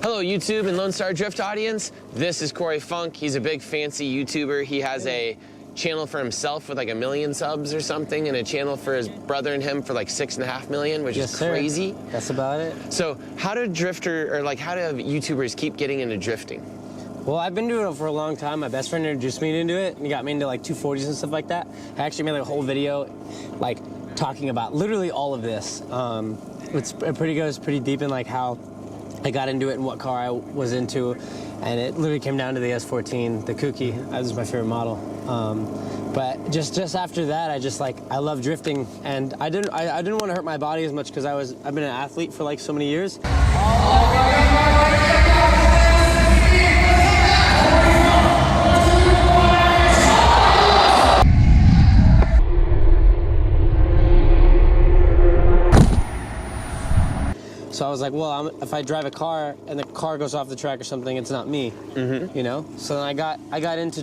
Hello, YouTube and Lone Star Drift audience. This is Corey Funk. He's a big fancy YouTuber. He has a channel for himself with like 1 million subs or something, and a channel for his brother and him for like 6.5 million, which is crazy. That's about it. So how do how do YouTubers keep getting into drifting? Well, I've been doing it for a long time. My best friend introduced me into it, and he got me into like 240s and stuff like that. I actually made like a whole video like talking about literally all of this. It goes pretty deep in like how I got into it and what car I was into, and it literally came down to the S14, the Kooky. That was my favorite model. But just after that, I love drifting, and I didn't want to hurt my body as much because I've been an athlete for like so many years. So I was like, well, if I drive a car and the car goes off the track or something, it's not me, you know? So then I got into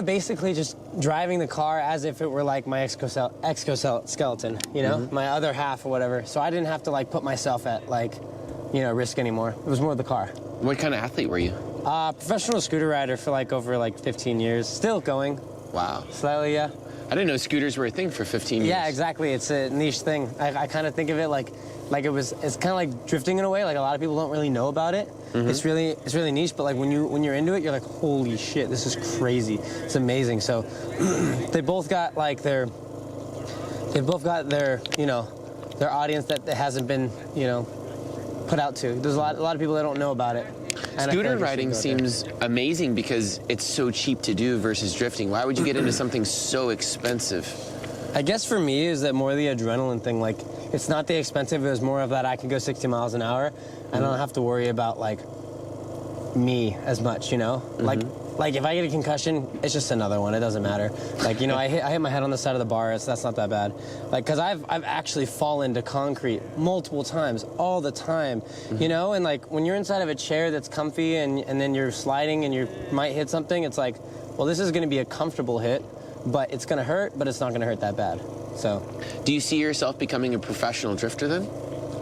basically just driving the car as if it were like my exoskeleton, you know, my other half or whatever. So I didn't have to like put myself at like, you know, risk anymore. It was more the car. What kind of athlete were you? Professional scooter rider for like over like 15 years. Still going. Wow. Slightly, yeah. I didn't know scooters were a thing for 15 years. Yeah, exactly. It's a niche thing. I kind of think of it like it's kind of like drifting in a way. Like a lot of people don't really know about it. It's really niche. But like when you're into it, you're like, holy shit, this is crazy. It's amazing. So they both got their you know, their audience that hasn't been, you know, put out to. There's a lot of people that don't know about it. Scooter riding seems amazing because it's so cheap to do versus drifting. Why would you get into something so expensive? I guess for me is that more the adrenaline thing. Like, it's not the expensive, it was more of that I can go 60 miles an hour. I don't have to worry about like me as much, you know? Like if I get a concussion, it's just another one. It doesn't matter. Like, you know, I hit my head on the side of the bar. That's not that bad. Like, cause I've actually fallen to concrete multiple times, all the time, you know? And like when you're inside of a chair that's comfy and then you're sliding and you might hit something, it's like, well, this is gonna be a comfortable hit, but it's gonna hurt, but it's not gonna hurt that bad. So. Do you see yourself becoming a professional drifter then?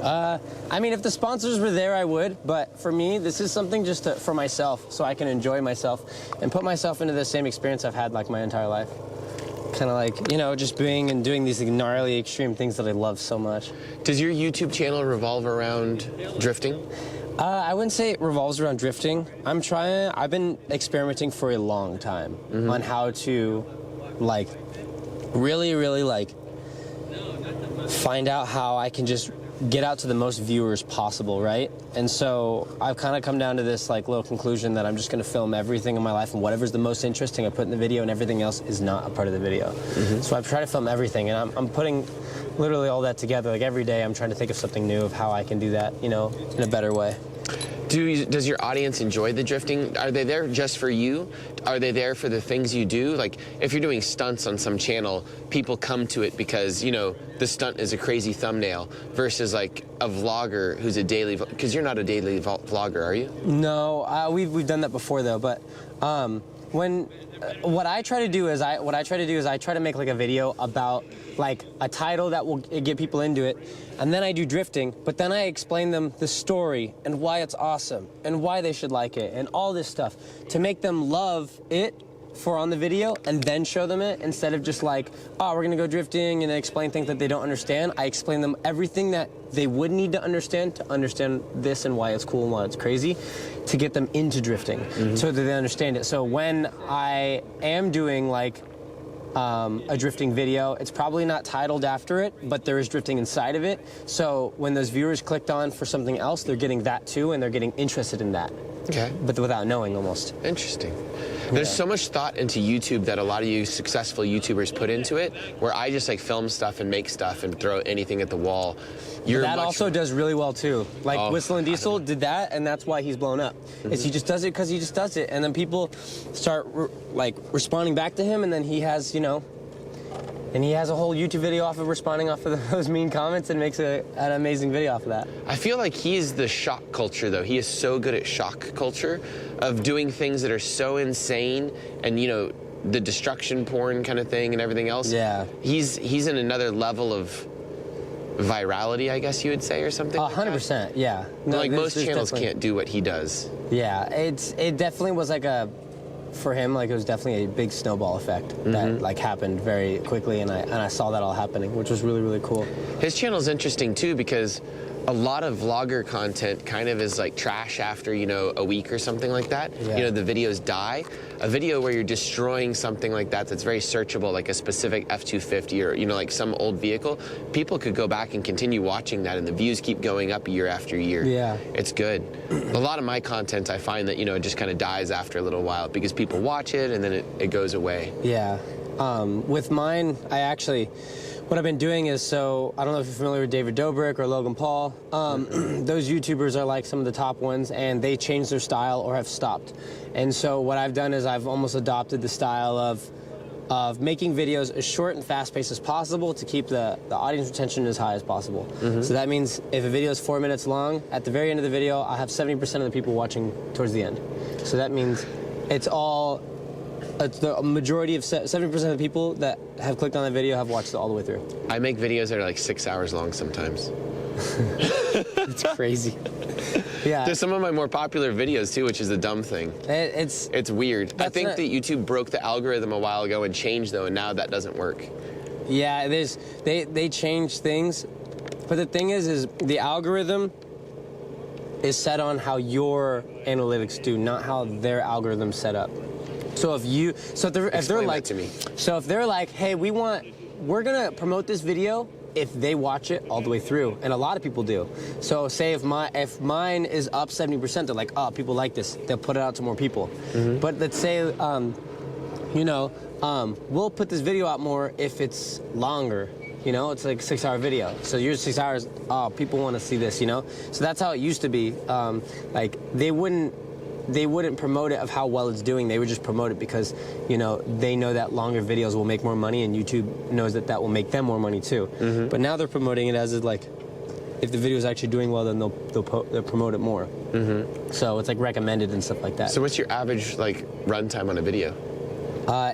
I mean, if the sponsors were there, I would. But for me, this is something just for myself, so I can enjoy myself and put myself into the same experience I've had like my entire life. Kind of like, you know, just being and doing these gnarly, extreme things that I love so much. Does your YouTube channel revolve around drifting? I wouldn't say it revolves around drifting. I've been experimenting for a long time on how to, like, really, like, find out how I can just get out to the most viewers possible, right? And so I've kind of come down to this like little conclusion that I'm just going to film everything in my life, and whatever's the most interesting I put in the video, and everything else is not a part of the video. So I've tried to film everything, and I'm putting literally all that together. Like every day I'm trying to think of something new of how I can do that, you know, in a better way. Does your audience enjoy the drifting? Are they there just for you? Are they there for the things you do? Like, if you're doing stunts on some channel, people come to it because, you know, the stunt is a crazy thumbnail versus, like, a vlogger who's a daily... Because you're not a daily vlogger, are you? No, we've done that before, though. But what I try to do is I try to make, like, a video about, like, a title that will get people into it. And then I do drifting, but then I explain them the story and why it's awesome and why they should like it and all this stuff to make them love it for on the video and then show them it, instead of just like, oh, we're gonna go drifting and explain things that they don't understand. I explain them everything that they would need to understand this and why it's cool and why it's crazy, to get them into drifting so that they understand it. So when I am doing like a drifting video, it's probably not titled after it, but there is drifting inside of it. So when those viewers clicked on for something else, they're getting that too, and they're getting interested in that. Okay. But without knowing, almost. Interesting. There's so much thought into YouTube that a lot of you successful YouTubers put into it, where I just like film stuff and make stuff and throw anything at the wall. That also does really well too. Like Whistle and Diesel did that, and that's why he's blown up. Is he just does it because he just does it, and then people start like responding back to him, and then he has, you know, and he has a whole YouTube video off of responding off of those mean comments and makes an amazing video off of that. I feel like he is the shock culture, though. He is so good at shock culture of doing things that are so insane, and, you know, the destruction porn kind of thing and everything else. Yeah. He's in another level of virality, I guess you would say, or something. 100%, yeah. No, Like most channels definitely- can't do what he does. Yeah, it definitely was like for him, like it was definitely a big snowball effect that like happened very quickly, and I saw that all happening, which was really, really cool. His channel's interesting too because a lot of vlogger content kind of is like trash after, you know, a week or something like that. Yeah. You know, the videos die. A video where you're destroying something like that's very searchable, like a specific F-250 or, you know, like some old vehicle, people could go back and continue watching that and the views keep going up year after year. Yeah. It's good. A lot of my content, I find that, you know, it just kind of dies after a little while because people watch it and then it goes away. Yeah. With mine, what I've been doing is, so I don't know if you're familiar with David Dobrik or Logan Paul. Those YouTubers are like some of the top ones, and they changed their style or have stopped. And so what I've done is I've almost adopted the style of making videos as short and fast-paced as possible to keep the audience retention as high as possible. So that means if a video is 4 minutes long, at the very end of the video, I'll have 70% of the people watching towards the end. So that means it's the majority of 70% of the people that have clicked on the video have watched it all the way through. I make videos that are like 6 hours long sometimes. It's crazy. Yeah. There's some of my more popular videos too, which is the dumb thing. It's weird. I think that YouTube broke the algorithm a while ago and changed though, and now that doesn't work. Yeah, they changed things, but the thing is the algorithm is set on how your analytics do, not how their algorithm's set up. So if they're like, to me. So if they're like, hey, we're gonna promote this video if they watch it all the way through, and a lot of people do. So say if mine is up 70%, they're like, oh, people like this, they'll put it out to more people. But let's say, we'll put this video out more if it's longer. You know, it's like a 6-hour video. So yours 6 hours, oh, people want to see this, you know? So that's how it used to be. Like they wouldn't promote it of how well it's doing. They would just promote it because, you know, they know that longer videos will make more money, and YouTube knows that will make them more money too. But now they're promoting it as like, if the video is actually doing well, then they'll promote it more. So it's like recommended and stuff like that. So what's your average like run time on a video?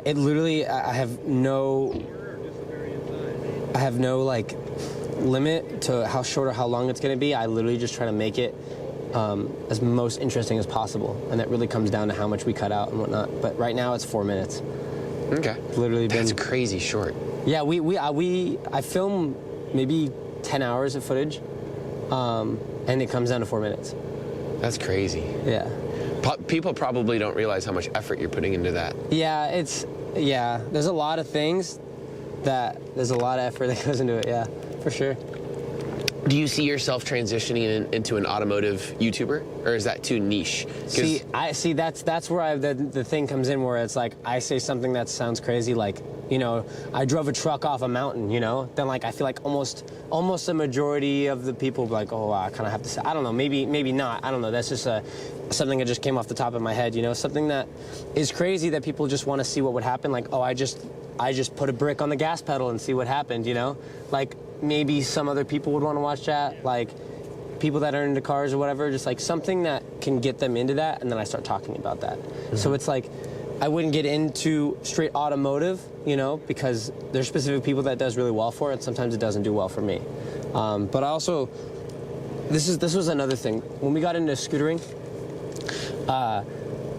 It literally, I have no like limit to how short or how long it's gonna be. I literally just try to make it as most interesting as possible, and that really comes down to how much we cut out and whatnot. But right now it's 4 minutes. Okay. It's literally That's crazy short. Yeah, I film maybe 10 hours of footage, and it comes down to 4 minutes. That's crazy. Yeah. People probably don't realize how much effort you're putting into that. Yeah, there's a lot of things there's a lot of effort that goes into it, yeah, for sure. Do you see yourself transitioning into an automotive YouTuber, or is that too niche? See, that's where the thing comes in, where it's like I say something that sounds crazy, like, you know, I drove a truck off a mountain, you know, then like I feel like almost a majority of the people be like, oh, I kind of have to say, I don't know, maybe not, I don't know, that's just something that just came off the top of my head, you know, something that is crazy that people just want to see what would happen, like, oh, I just put a brick on the gas pedal and see what happened, you know, like maybe some other people would want to watch that, like people that are into cars or whatever, just like something that can get them into that, and then I start talking about that. So it's like I wouldn't get into straight automotive, you know, because there's specific people that does really well for it, and sometimes it doesn't do well for me. But I also, this was another thing. When we got into scootering,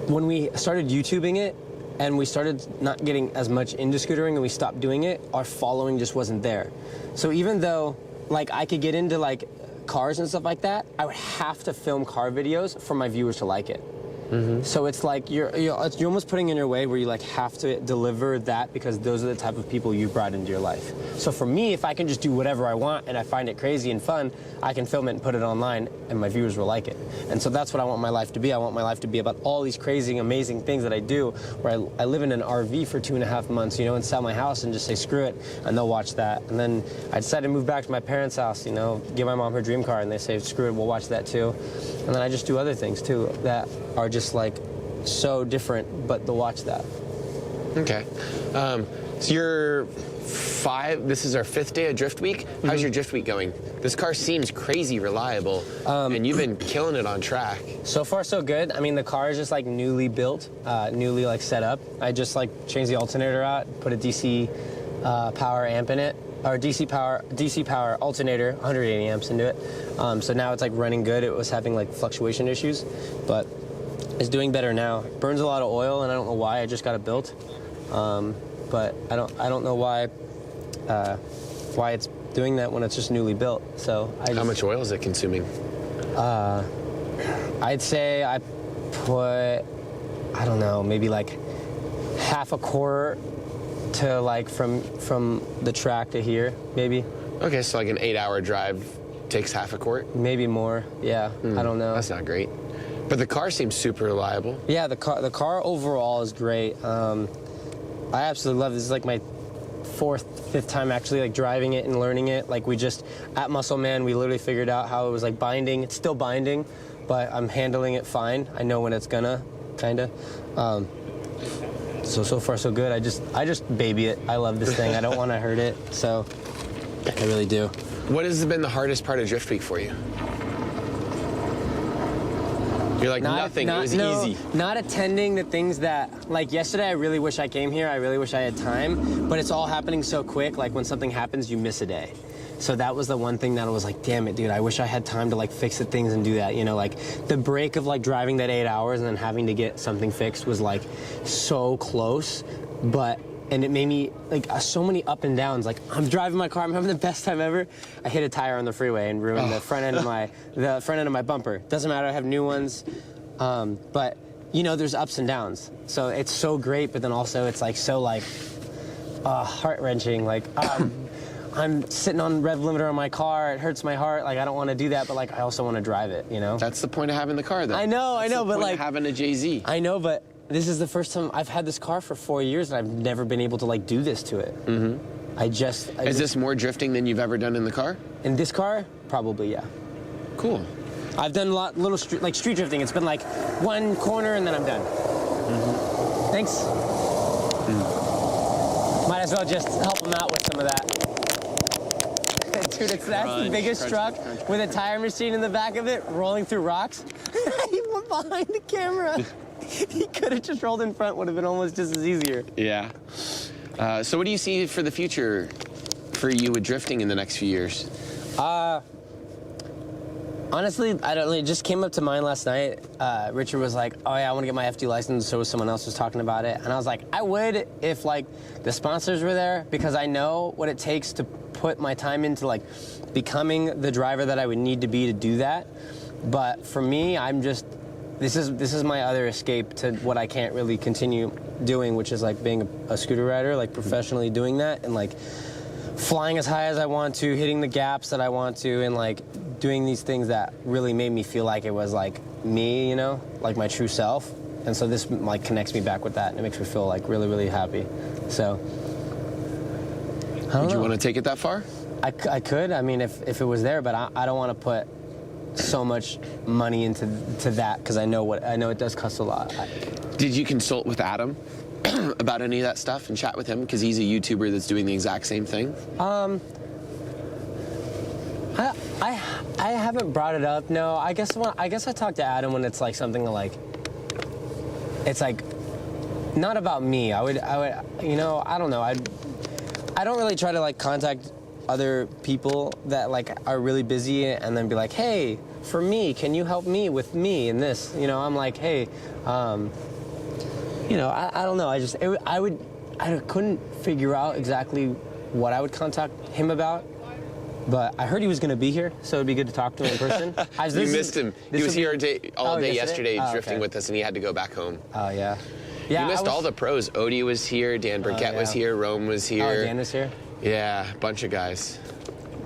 when we started YouTubing it, and we started not getting as much into scootering and we stopped doing it, our following just wasn't there. So even though like I could get into like cars and stuff like that, I would have to film car videos for my viewers to like it. So it's like you're almost putting in your way where you like have to deliver that because those are the type of people you brought into your life. So for me, if I can just do whatever I want and I find it crazy and fun, I can film it and put it online and my viewers will like it. And so that's what I want my life to be. I want my life to be about all these crazy, amazing things that I do, where I live in an RV for 2.5 months, you know, and sell my house and just say screw it, and they'll watch that. And then I decided to move back to my parents' house, you know, give my mom her dream car, and they say screw it, we'll watch that too. And then I just do other things too that are just like so different, but they'll watch that. Okay. So you're this is our 5th day of Drift Week. How's your Drift Week going? This car seems crazy reliable, and you've been killing it on track. So far, so good. I mean, the car is just like newly built, newly like set up. I just like changed the alternator out, put a DC power amp in it, or DC power alternator, 180 amps into it. So now it's like running good. It was having like fluctuation issues, but it's doing better now. It burns a lot of oil, and I don't know why. I just got it built, but I don't know why it's doing that when it's just newly built. So how much oil is it consuming? I'd say I put, I don't know, maybe like half a quart to like from the track to here, maybe. Okay, so like an 8-hour drive takes half a quart? Maybe more, yeah. I don't know. That's not great. But the car seems super reliable. Yeah, the car overall is great. I absolutely love it. This is like my fifth time actually like driving it and learning it. Like we just, at Muscle Man, we literally figured out how it was like binding. It's still binding, but I'm handling it fine. I know when it's gonna, kinda. So far so good. I just baby it. I love this thing. I don't want to hurt it, so I really do. What has been the hardest part of Drift Week for you? You're like, nothing, it was easy. Not attending the things that, like yesterday, I really wish I came here. I really wish I had time, but it's all happening so quick. Like when something happens, you miss a day. So that was the one thing that I was like, damn it, dude, I wish I had time to like fix the things and do that. You know, like the break of like driving that 8 hours and then having to get something fixed was like so close, and it made me like so many up and downs. Like I'm driving my car, I'm having the best time ever. I hit a tire on the freeway and ruined the front end of my bumper. Doesn't matter, I have new ones, but you know, there's ups and downs. So it's so great, but then also it's like so like heart-wrenching. Like I'm sitting on rev limiter on my car. It hurts my heart. Like I don't want to do that, but like I also want to drive it. You know. That's the point of having the car, though. I know, but like having a JZ. I know, but this is the first time I've had this car for 4 years, and I've never been able to like do this to it. Mm-hmm. Is this more drifting than you've ever done in the car? In this car, probably, yeah. Cool. I've done little street drifting. It's been like one corner and then I'm done. Mm-hmm. Thanks. Might as well just help them out with some of that. Dude, that's the biggest truck with a tire machine in the back of it, rolling through rocks. He went behind the camera. He could have just rolled in front, would have been almost just as easier. Yeah. So what do you see for the future for you with drifting in the next few years? Honestly, I don't know. It just came up to mind last night. Richard was like, oh yeah, I want to get my FD license, so someone else was talking about it. And I was like, I would if like the sponsors were there, because I know what it takes to put my time into like becoming the driver that I would need to be to do that. But for me, this is my other escape to what I can't really continue doing, which is like being a scooter rider, like professionally doing that and like flying as high as I want to, hitting the gaps that I want to, and like doing these things that really made me feel like it was like me, you know, like my true self. And so this like connects me back with that, and it makes me feel like really, really happy. So Would you want to take it that far? I could. I mean, if it was there, but I don't want to put so much money into that, because I know it does cost a lot. Did you consult with Adam about any of that stuff and chat with him, because he's a YouTuber that's doing the exact same thing? I haven't brought it up. No, I guess I talk to Adam when it's like something like, it's like not about me. I would you know, I don't know. I don't really try to like contact other people that like are really busy and then be like, hey, for me, can you help me with me in this? You know, I'm like, hey, you know, I don't know. I couldn't figure out exactly what I would contact him about, but I heard he was going to be here, so it'd be good to talk to him in person. You missed him. He was here all day yesterday drifting okay. with us, and he had to go back home. Oh, yeah. Yeah, you missed all the pros. Odie was here, Dan Burkett was here, Rome was here. Oh, Dan was here? Yeah, a bunch of guys.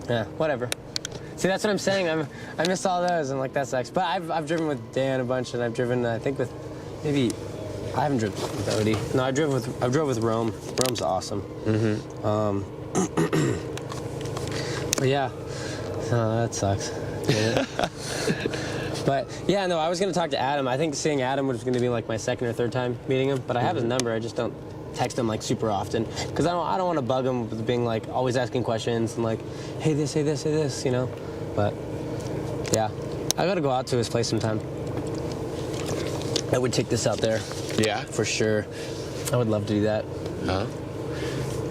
Yeah, whatever. See, that's what I'm saying. I missed all those, and like that sucks. But I've driven with Dan a bunch, and I've driven I think with maybe I haven't driven with Odie. No, I drove with Rome. Rome's awesome. Mm-hmm. But yeah, that sucks. But yeah, no, I was gonna talk to Adam. I think seeing Adam was gonna be like my second or third time meeting him. But I have his number. I just don't text him like super often, because I don't want to bug him with being like always asking questions and like, hey this, hey this, hey this, you know. But yeah, I gotta go out to his place sometime. I would take this out there. Yeah, for sure. I would love to do that.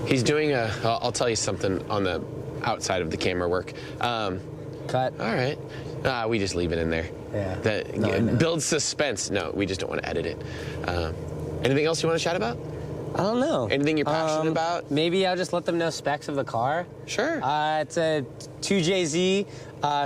He's doing I'll tell you something on the outside of the camera work. Cut. All right. We just leave it in there. Yeah. That builds suspense. No, we just don't want to edit it. Anything else you want to chat about? I don't know. Anything you're passionate about? Maybe I'll just let them know specs of the car. Sure. It's a 2JZ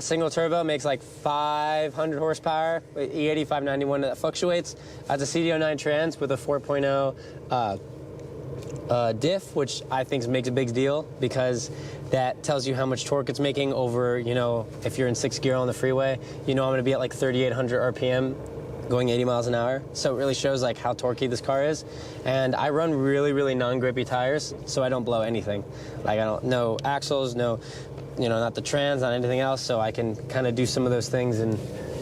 single turbo, makes like 500 horsepower, E80 591 that fluctuates. Has a CD09 trans with a 4.0 diff, which I think makes a big deal because that tells you how much torque it's making over, you know, if you're in 6th gear on the freeway, you know I'm going to be at like 3,800 RPM going 80 miles an hour. So it really shows like how torquey this car is. And I run really, really non-grippy tires, so I don't blow anything. Like no axles, no, you know, not the trans, not anything else. So I can kind of do some of those things and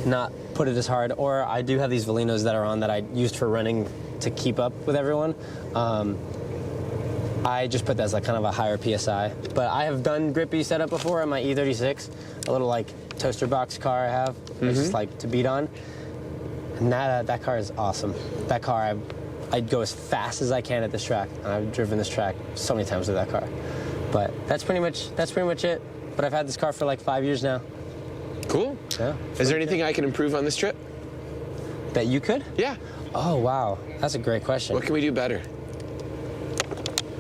not put it as hard. Or I do have these Velinos that are on that I used for running to keep up with everyone. I just put that as like kind of a higher PSI. But I have done grippy setup before on my E36, a little like toaster box car I have, it's just like to beat on. And that car is awesome. That car, I'd go as fast as I can at this track. And I've driven this track so many times with that car. But that's pretty much it. But I've had this car for like 5 years now. Cool. Yeah. Is there anything I can improve on this trip? That you could? Yeah. Oh, wow. That's a great question. What can we do better?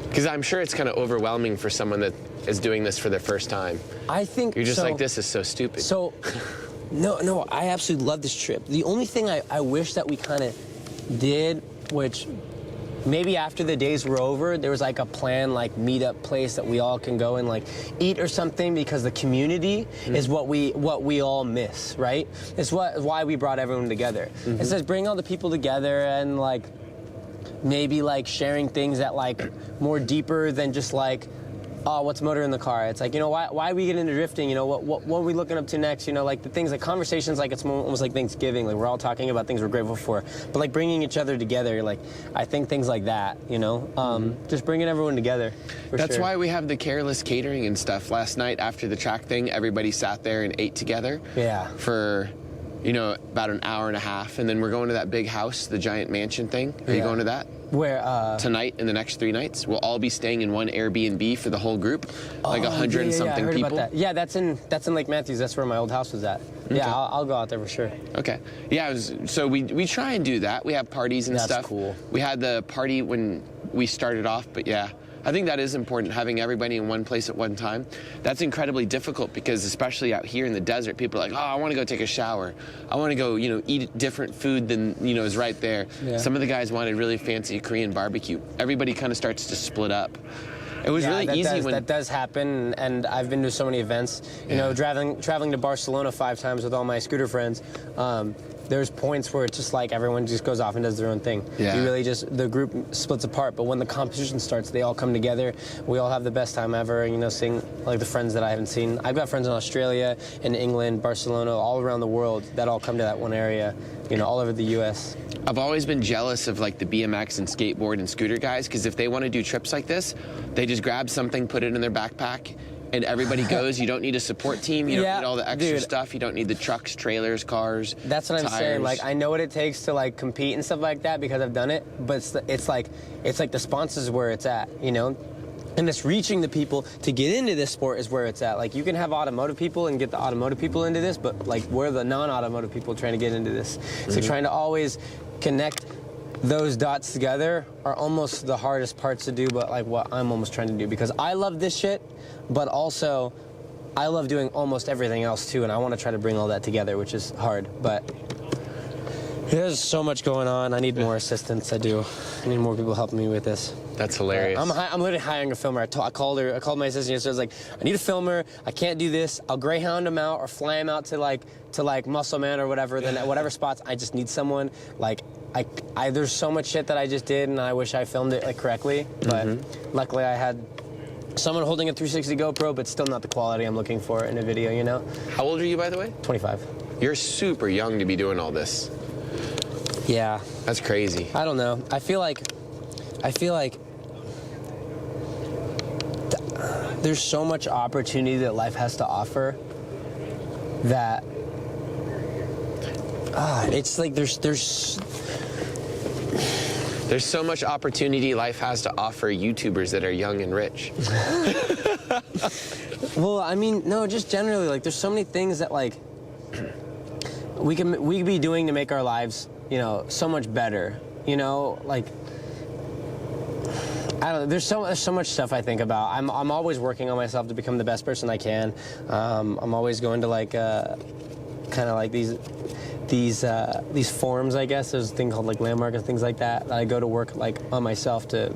Because I'm sure it's kind of overwhelming for someone that is doing this for their first time. I think you're just like, this is so stupid. So, no, I absolutely love this trip. The only thing I wish that we kind of did, which maybe after the days were over, there was like a plan, like meetup place that we all can go and like eat or something, because the community is what we all miss, right? It's why we brought everyone together. It says bring all the people together and like maybe like sharing things that like more deeper than just like, oh, what's motor in the car? It's like, you know, why we get into drifting? You know, what are we looking up to next? You know, like the things, like conversations, like it's almost like Thanksgiving. Like we're all talking about things we're grateful for, but like bringing each other together. Like I think things like that, you know, just bringing everyone together. That's why we have the careless catering and stuff. Last night after the track thing, everybody sat there and ate together. Yeah. For, you know, about an hour and a half, and then we're going to that big house, the giant mansion thing. Are you going to that? Where? Tonight and the next 3 nights. We'll all be staying in one Airbnb for the whole group, like 100 and something I heard people. About that. Yeah, that's in Lake Matthews. That's where my old house was at. Okay. Yeah, I'll go out there for sure. Okay. Yeah, so we try and do that. We have parties and stuff. That's cool. We had the party when we started off, but yeah. I think that is important, having everybody in one place at one time. That's incredibly difficult because especially out here in the desert, people are like, oh, I want to go take a shower. I want to go, you know, eat different food than, you know, is right there. Yeah. Some of the guys wanted really fancy Korean barbecue. Everybody kind of starts to split up. It was really easy when that does happen, and I've been to so many events. You know, traveling to Barcelona 5 times with all my scooter friends. There's points where it's just like everyone just goes off and does their own thing. Yeah. You really just, the group splits apart, but when the competition starts, they all come together. We all have the best time ever, you know, seeing like the friends that I haven't seen. I've got friends in Australia, in England, Barcelona, all around the world that all come to that one area, you know, all over the U.S. I've always been jealous of like the BMX and skateboard and scooter guys, because if they want to do trips like this, they just grab something, put it in their backpack, and everybody goes. You don't need a support team. You don't need all the extra stuff. You don't need the trucks, trailers, cars. That's what I'm saying. Like, I know what it takes to like compete and stuff like that because I've done it. But it's like the sponsors where it's at, you know. And it's reaching the people to get into this sport is where it's at. Like, you can have automotive people and get the automotive people into this, but like we're the non-automotive people trying to get into this. So trying to always connect those dots together are almost the hardest parts to do, but like what I'm almost trying to do, because I love this shit, but also I love doing almost everything else too, and I want to try to bring all that together, which is hard, but there's so much going on. I need more assistance. I do. I need more people helping me with this. That's hilarious. I'm literally hiring a filmer. I called my assistant yesterday. I was like, I need a filmer. I can't do this. I'll Greyhound him out or fly him out to like Muscle Man or whatever. Then at whatever spots, I just need someone. Like, there's so much shit that I just did, and I wish I filmed it like correctly. But luckily, I had someone holding a 360 GoPro, but still not the quality I'm looking for in a video. You know. How old are you, by the way? 25. You're super young to be doing all this. Yeah. That's crazy. I don't know. I feel like there's so much opportunity that life has to offer that it's like there's There's so much opportunity life has to offer YouTubers that are young and rich. Well, I mean, no, just generally, like, there's so many things that, like, we could be doing to make our lives, you know, so much better. You know, like, I don't know. There's so much stuff I think about. I'm always working on myself to become the best person I can. I'm always going to, like, kind of like these forums, I guess. There's a thing called, like, Landmark and things like that I go to work, like, on myself to,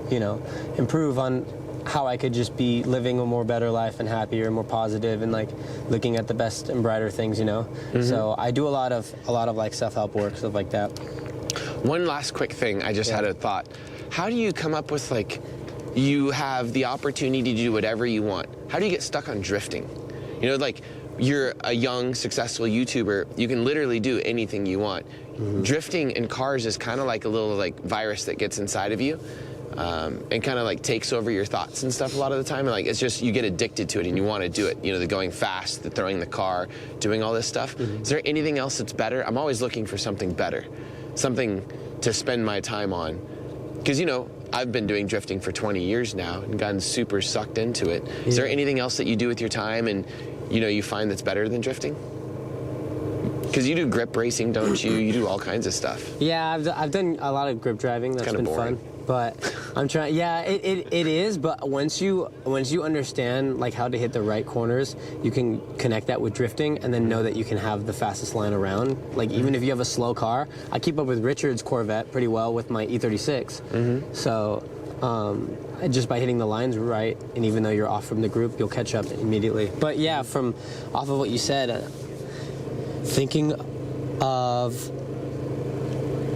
you know, improve on how I could just be living a more better life and happier and more positive and, like, looking at the best and brighter things, you know. So I do a lot of like self-help work, stuff like that. One last quick thing, I just had a thought. How do you come up with, like, you have the opportunity to do whatever you want? How do you get stuck on drifting? You know, like, you're a young, successful YouTuber, you can literally do anything you want. Drifting in cars is kind of like a little, like, virus that gets inside of you. And kind of like takes over your thoughts and stuff a lot of the time, and like it's just you get addicted to it and you want to do it. You know, the going fast, the throwing the car, doing all this stuff. Is there anything else that's better? I'm always looking for something better, something to spend my time on, because you know I've been doing drifting for 20 years now and gotten super sucked into it. Is there anything else that you do with your time and you know you find that's better than drifting? Because you do grip racing, don't you? You do all kinds of stuff. Yeah, I've done a lot of grip driving. That's been boring. fun. But I'm trying. Yeah, it is. But once you understand like how to hit the right corners, you can connect that with drifting, and then know that you can have the fastest line around. Like even if you have a slow car, I keep up with Richard's Corvette pretty well with my E36. So just by hitting the lines right, and even though you're off from the group, you'll catch up immediately. But yeah, off of what you said, thinking of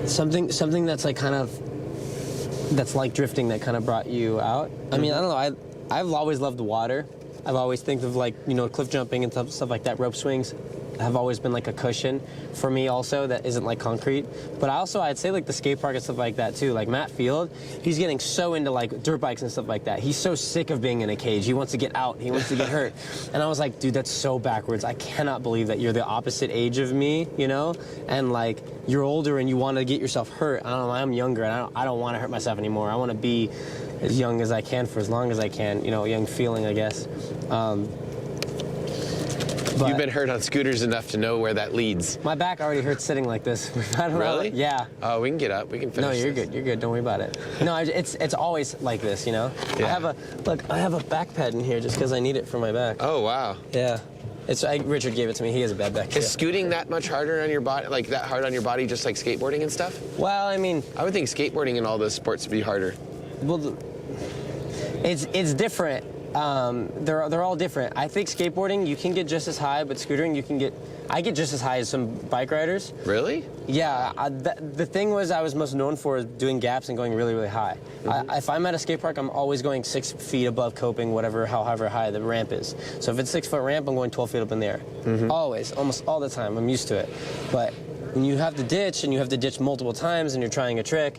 something that's like kind of. That's like drifting that kind of brought you out. I mean, I don't know. I've always loved the water. I've always think of like, you know, cliff jumping and stuff like that. Rope swings have always been like a cushion for me also that isn't like concrete. But I'd say like the skate park and stuff like that too. Like Matt Field, he's getting so into like dirt bikes and stuff like that. He's so sick of being in a cage. He wants to get out. He wants to get hurt. And I was like, dude, that's so backwards. I cannot believe that you're the opposite age of me, you know? And like you're older and you want to get yourself hurt. I don't know, I'm younger and I don't want to hurt myself anymore. I want to be as young as I can for as long as I can, you know, young feeling, I guess. But you've been hurt on scooters enough to know where that leads. My back already hurts sitting like this. I don't really? know. Yeah. Oh, we can get up. We can finish. No, you're this. good. You're good. Don't worry about it. No, it's always like this, you know. Yeah. I have a back pad in here just because I need it for my back. Oh wow. Yeah. Richard gave it to me. He has a bad back. Is scooting that much harder on your body, like that hard on your body, just like skateboarding and stuff? Well, I mean, I would think skateboarding and all those sports would be harder. Well, it's different. They're all different. I think skateboarding you can get just as high, but scootering I get just as high as some bike riders. Really? Yeah. The thing I was most known for is doing gaps and going really, really high. If I'm at a skate park, I'm always going 6 feet above coping, however high the ramp is. So if it's 6 foot ramp, I'm going 12 feet up in the air. Always, almost all the time. I'm used to it. But when you have to ditch and you have to ditch multiple times and you're trying a trick,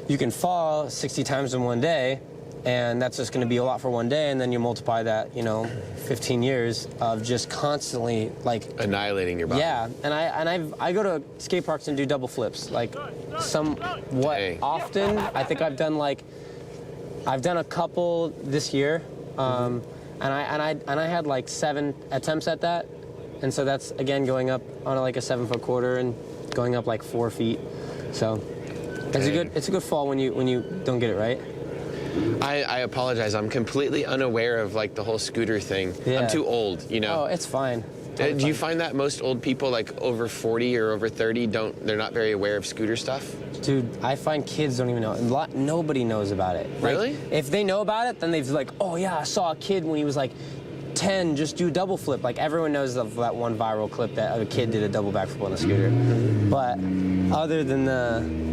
you can fall 60 times in one day. And that's just going to be a lot for one day, and then you multiply that, you know, 15 years of just constantly like annihilating your body. Yeah, and I go to skate parks and do double flips like somewhat often. I think I've done a couple this year, and I had like 7 attempts at that, and so that's again going up on like a 7-foot quarter and going up like 4 feet. So it's a good fall when you don't get it right. I apologize. I'm completely unaware of like the whole scooter thing. Yeah. I'm too old, you know. Oh, it's fine. Totally do you find that most old people like over 40 or over 30 they're not very aware of scooter stuff? Dude, I find kids don't even know. Nobody knows about it. Really? Like, if they know about it, then they've like, oh yeah, I saw a kid when he was like 10 just do double flip. Like everyone knows of that one viral clip that a kid did a double backflip on a scooter. But other than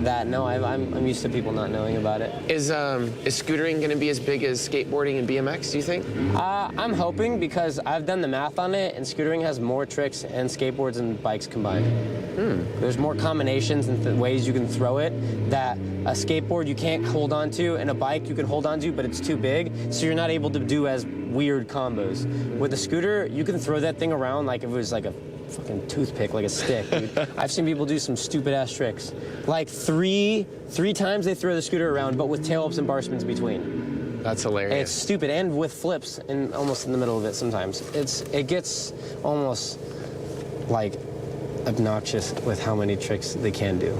that, no, I'm used to people not knowing about it. Is scootering going to be as big as skateboarding and BMX, do you think? I'm hoping, because I've done the math on it, and scootering has more tricks and skateboards and bikes combined. There's more combinations and ways you can throw it that a skateboard you can't hold on to, and a bike you can hold on to, but it's too big, so you're not able to do as weird combos. With a scooter, you can throw that thing around like if it was like a fucking toothpick, like a stick, dude. I've seen people do some stupid ass tricks. Like three times they throw the scooter around, but with tail ups and bar spins between. That's hilarious. It's stupid, and with flips and almost in the middle of it sometimes. It gets almost like obnoxious with how many tricks they can do.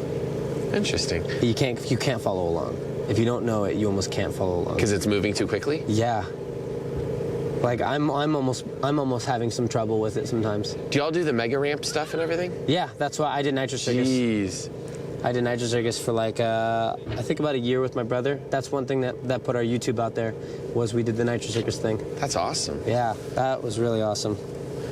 Interesting. You can't follow along. If you don't know it, you almost can't follow along. Because it's moving too quickly? Yeah. Like I'm almost having some trouble with it sometimes. Do y'all do the mega ramp stuff and everything? Yeah, that's why I did Nitro Circus. Jeez. I did Nitro Circus for like I think about a year with my brother. That's one thing that put our YouTube out there, was we did the Nitro Circus thing. That's awesome. Yeah, that was really awesome.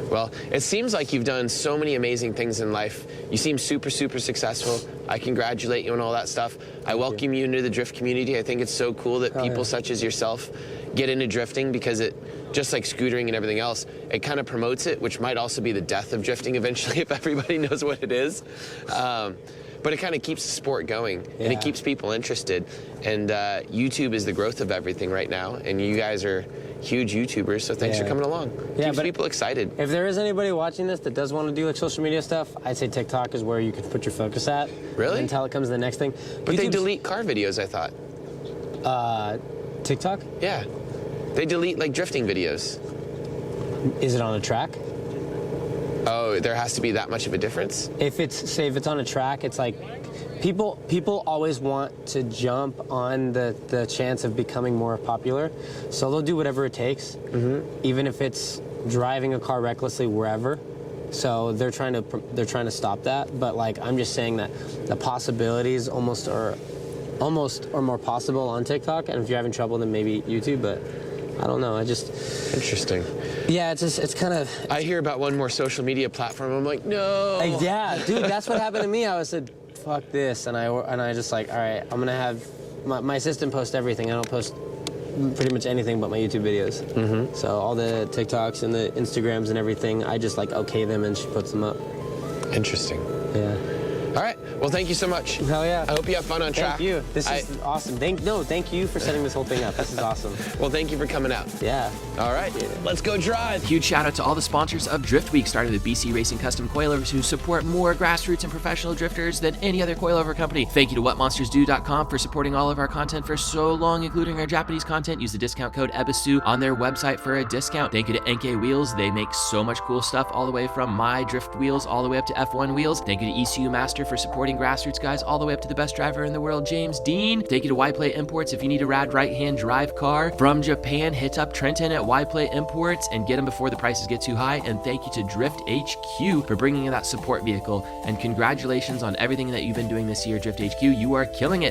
Well, it seems like you've done so many amazing things in life. You seem super, super successful. I congratulate you on all that stuff. I welcome you into the drift community. I think it's so cool that people such as yourself get into drifting, because it, just like scootering and everything else, it kind of promotes it, which might also be the death of drifting eventually if everybody knows what it is. But it kind of keeps the sport going, and it keeps people interested. And YouTube is the growth of everything right now, and you guys are huge YouTubers, so thanks for coming along. Keeps people excited. If there is anybody watching this that does want to do like social media stuff, I'd say TikTok is where you can put your focus at. Really? Until it comes to the next thing. But they delete car videos, I thought. TikTok? Yeah. They delete like drifting videos. Is it on a track? Oh, there has to be that much of a difference? If it's on a track, it's like people always want to jump on the chance of becoming more popular, so they'll do whatever it takes, even if it's driving a car recklessly wherever. So they're trying to stop that. But like, I'm just saying that the possibilities almost are more possible on TikTok, and if you're having trouble, then maybe YouTube. But I don't know. Interesting. Yeah, it's kind of. I hear about one more social media platform. I'm like, no. Yeah, dude, that's what happened to me. I said, fuck this, and I just like, all right, I'm gonna have my assistant post everything. I don't post pretty much anything but my YouTube videos. So all the TikToks and the Instagrams and everything, I just like okay them, and she puts them up. Interesting. Yeah. All right. Well, thank you so much. Hell yeah. I hope you have fun on track. Thank you. This is awesome. Thank you for setting this whole thing up. This is awesome. Well, thank you for coming out. Yeah. All right. Let's go drive. Huge shout out to all the sponsors of Drift Week, starting with BC Racing Custom Coilovers, who support more grassroots and professional drifters than any other coilover company. Thank you to WhatMonstersDo.com for supporting all of our content for so long, including our Japanese content. Use the discount code EBISU on their website for a discount. Thank you to NK Wheels. They make so much cool stuff, all the way from my drift wheels all the way up to F1 wheels. Thank you to ECU Master for supporting grassroots guys all the way up to the best driver in the world, James Dean. Thank you to Y-Plate Imports. If you need a rad right-hand drive car from Japan, hit up Trenton at Y-Plate Imports and get them before the prices get too high. And thank you to Drift HQ for bringing in that support vehicle. And congratulations on everything that you've been doing this year, Drift HQ. You are killing it.